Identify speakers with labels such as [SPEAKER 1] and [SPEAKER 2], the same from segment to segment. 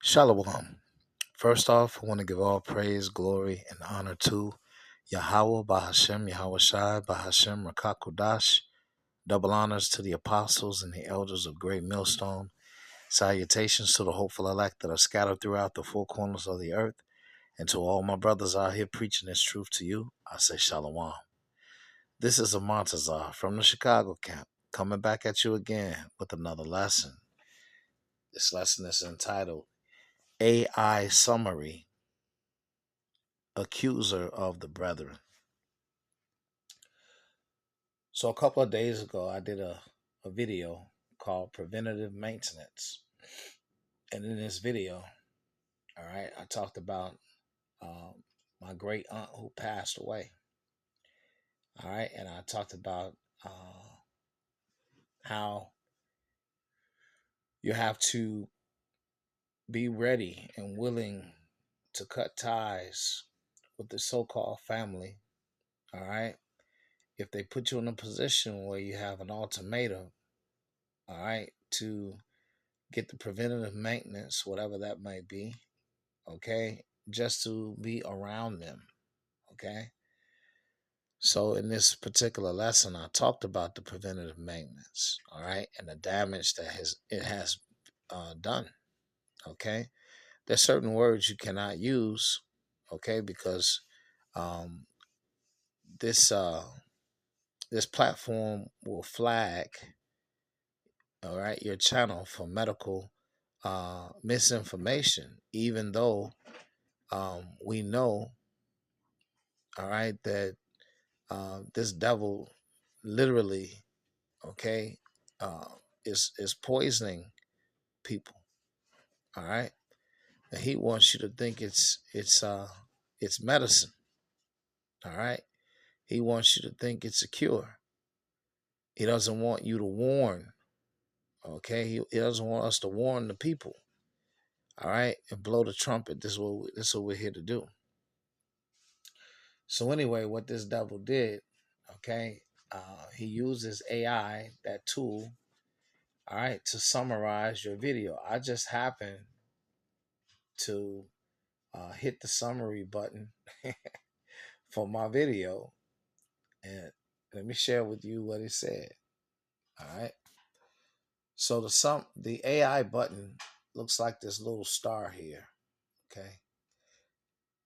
[SPEAKER 1] Shalom. First off, I want to give all praise, glory, and honor to Yahweh, Bahashem, Yahweh Shai, Bahashem, Rakakudash. Double honors to the apostles and the elders of Great Millstone. Salutations to the hopeful elect that are scattered throughout the four corners of the earth. And to all my brothers out here preaching this truth to you, I say Shalom. This is a Montazar from the Chicago camp, coming back at you again with another lesson. This lesson is entitled AI Summary, Accuser of the Brethren. So a couple of days ago, I did a video called Preventative Maintenance. And in this video, all right, I talked about my great aunt who passed away. All right, and I talked about how you have to be ready and willing to cut ties with the so-called family. All right, if they put you in a position where you have an ultimatum, all right, to get the preventative maintenance, whatever that might be, okay, just to be around them, okay. So in this particular lesson, I talked about the preventative maintenance, all right, and the damage that it has done, okay. There's certain words you cannot use, okay, because um, this this platform will flag, all right, your channel for medical misinformation, even though we know, all right, that this devil literally, okay, uh, is poisoning people. All right, and he wants you to think it's medicine. All right, he wants you to think it's a cure. He doesn't want you to warn. Okay, he doesn't want us to warn the people. All right, and blow the trumpet. This is what we're here to do. So anyway, what this devil did, okay, he uses AI, that tool, all right, to summarize your video. I just happened to hit the summary button for my video, and let me share with you what it said. All right. So the AI button looks like this little star here. Okay.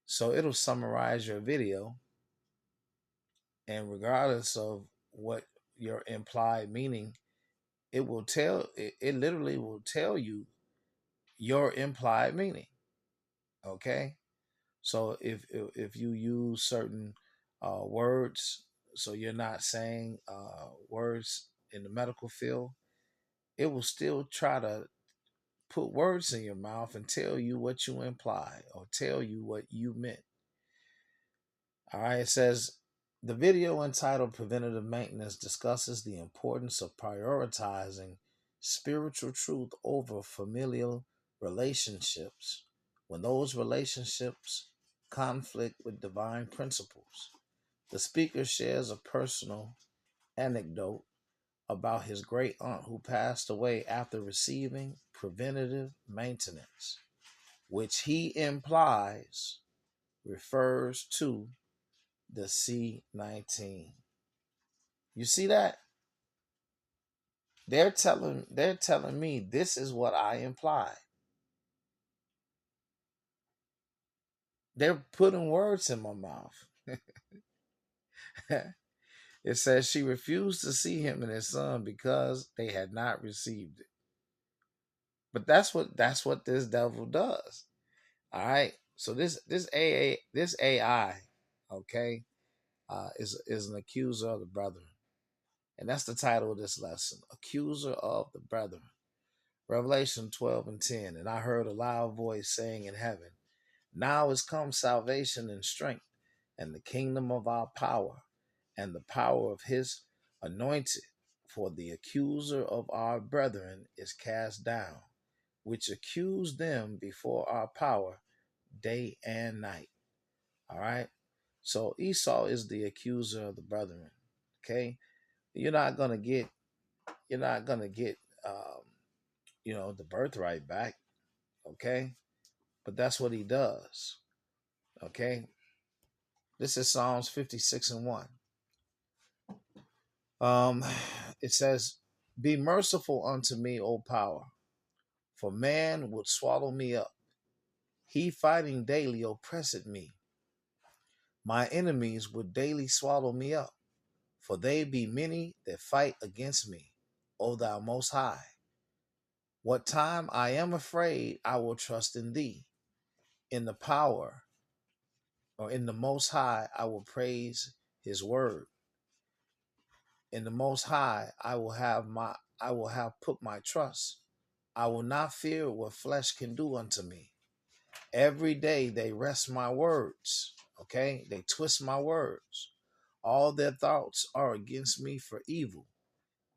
[SPEAKER 1] So it'll summarize your video, and regardless of what your implied meaning, it literally will tell you your implied meaning. Okay. So if you use certain words, so you're not saying words in the medical field, it will still try to put words in your mouth and tell you what you imply or tell you what you meant. All right, it says the video entitled Preventative Maintenance discusses the importance of prioritizing spiritual truth over familial relationships when those relationships conflict with divine principles. The speaker shares a personal anecdote about his great aunt who passed away after receiving preventative maintenance, which he implies refers to the C19. You see that? They're telling me this is what I imply. They're putting words in my mouth. It says she refused to see him and his son because they had not received it. But that's what this devil does. All right. So this AI, okay, is an accuser of the brethren, and that's the title of this lesson: Accuser of the Brethren. Revelation 12:10. And I heard a loud voice saying in heaven, "Now is come salvation and strength, and the kingdom of our power, and the power of his anointed. For the accuser of our brethren is cast down, which accused them before our power day and night." All right. So Esau is the accuser of the brethren. Okay. You're not gonna get you're not gonna get the birthright back. Okay. but that's what he does. Okay, this is Psalms 56 and 1. Um, it says, "Be merciful unto me, O power, for man would swallow me up. He fighting daily oppressed me. My enemies would daily swallow me up, for they be many that fight against me. O thou most high, what time I am afraid, I will trust in thee. In the power, or in the most high, I will praise his word. In the most high, I will have put my trust. I will not fear what flesh can do unto me. Every day they wrest my words. Okay, they twist my words. All their thoughts are against me for evil.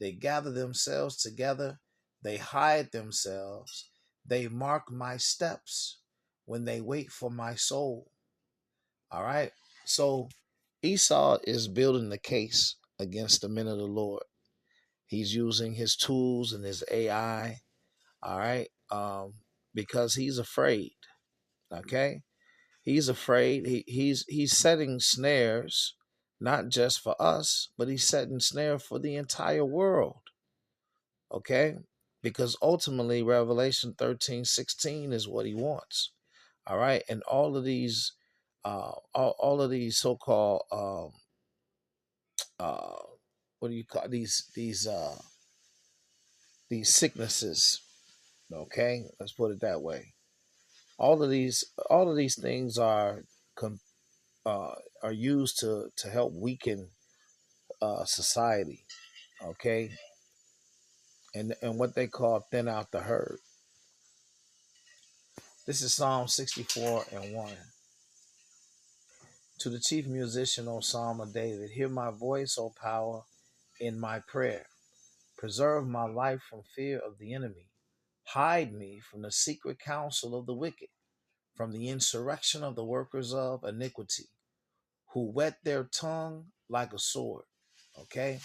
[SPEAKER 1] They gather themselves together. They hide themselves. They mark my steps when they wait for my soul." All right. So Esau is building the case against the men of the Lord. He's using his tools and his AI. All right. Because he's afraid. Okay. He's afraid. He's setting snares, not just for us, but he's setting snare for the entire world. Okay. Because ultimately Revelation 13:16 is what he wants. All right. And all of these all of these so-called uh what do you call these sicknesses, okay, let's put it that way. All of these things uh are used to help weaken society, okay, and what they call thin out the herd. This is Psalm 64 and 1. To the chief musician, O Psalm of David, hear my voice, O power, in my prayer. Preserve my life from fear of the enemy. Hide me from the secret counsel of the wicked, from the insurrection of the workers of iniquity, who whet their tongue like a sword. Okay?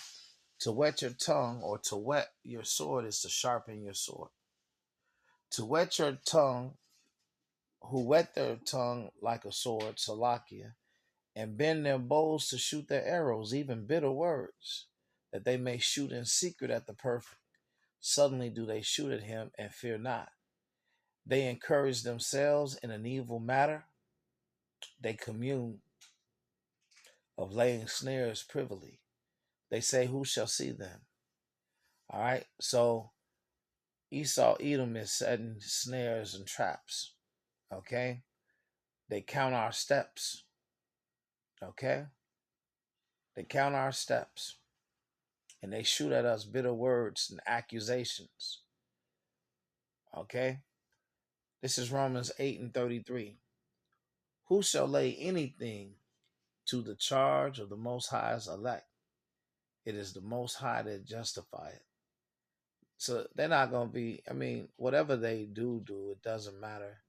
[SPEAKER 1] To whet your tongue or to whet your sword is to sharpen your sword. To whet your tongue, who whet their tongue like a sword, Salakia, and bend their bows to shoot their arrows, even bitter words, that they may shoot in secret at the perfect. Suddenly do they shoot at him and fear not. They encourage themselves in an evil matter. They commune of laying snares privily. They say, who shall see them? All right. So Esau, Edom is setting snares and traps. Okay. They count our steps. Okay. They count our steps. And they shoot at us bitter words and accusations. Okay. This is Romans 8 and 33. Who shall lay anything to the charge of the Most High's elect? It is the Most High that justify it. So they're not going to be, I mean, whatever they do, it doesn't matter,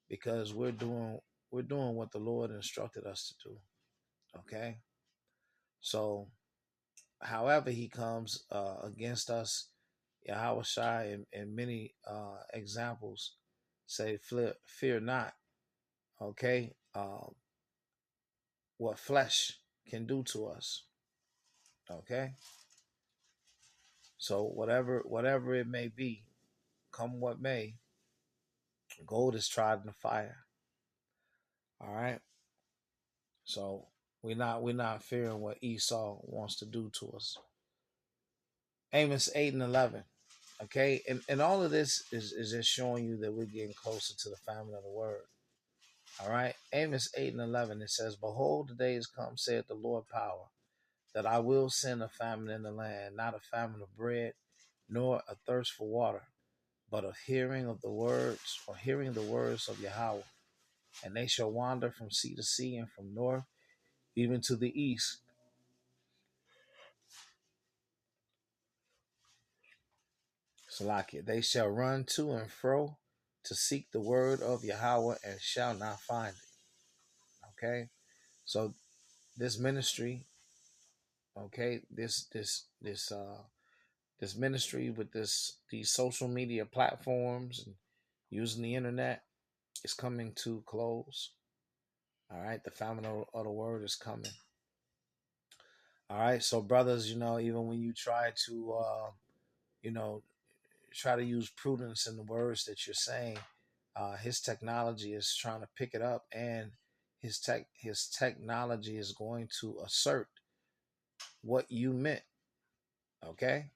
[SPEAKER 1] because we're doing what the Lord instructed us to do. Okay? So however he comes against us, Yahweh Shai in many examples say, fear not. Okay? What flesh can do to us. Okay? So whatever it may be, come what may, gold is tried in the fire. All right. So we're not fearing what Esau wants to do to us. Amos 8 and 11. Okay, and all of this is just showing you that we're getting closer to the famine of the word. All right. Amos 8 and 11. It says, "Behold, the days come, saith the Lord power, that I will send a famine in the land, not a famine of bread, nor a thirst for water, but of hearing of the words, or hearing the words of Yahweh. And they shall wander from sea to sea, and from north even to the east. Salakia, they shall run to and fro to seek the word of Yahweh and shall not find it." Okay, so this ministry, okay, this ministry with these social media platforms and using the internet, is coming to close. All right, the famine of the word is coming. All right, so brothers, even when you try to, you know, try to use prudence in the words that you're saying, his technology is trying to pick it up, and his technology is going to assert what you meant. Okay,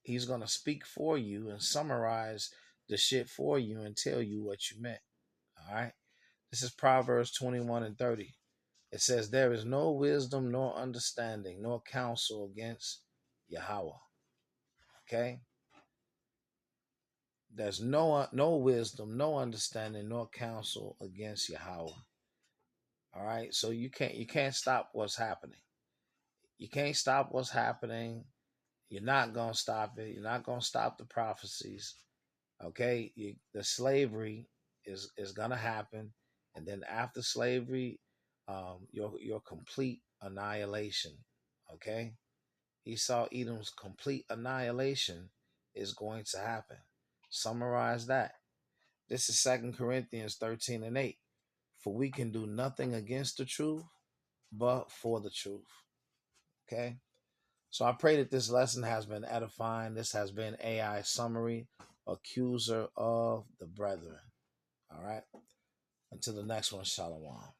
[SPEAKER 1] he's going to speak for you and summarize the shit for you and tell you what you meant. All right, this is Proverbs 21:30. It says, "There is no wisdom, nor understanding, nor counsel against Yahweh." Okay, there's no wisdom, no understanding, nor counsel against Yahweh. All right, so you can't stop what's happening. You can't stop what's happening. You're not gonna stop it. You're not gonna stop the prophecies. Okay, the slavery is gonna happen, and then after slavery, your complete annihilation. Okay, Esau Edom's complete annihilation is going to happen. Summarize that. This is 2 Corinthians 13:8. For we can do nothing against the truth, but for the truth. Okay. So I pray that this lesson has been edifying. This has been AI Summary, Accuser of the Brethren. All right. Until the next one, Shalom.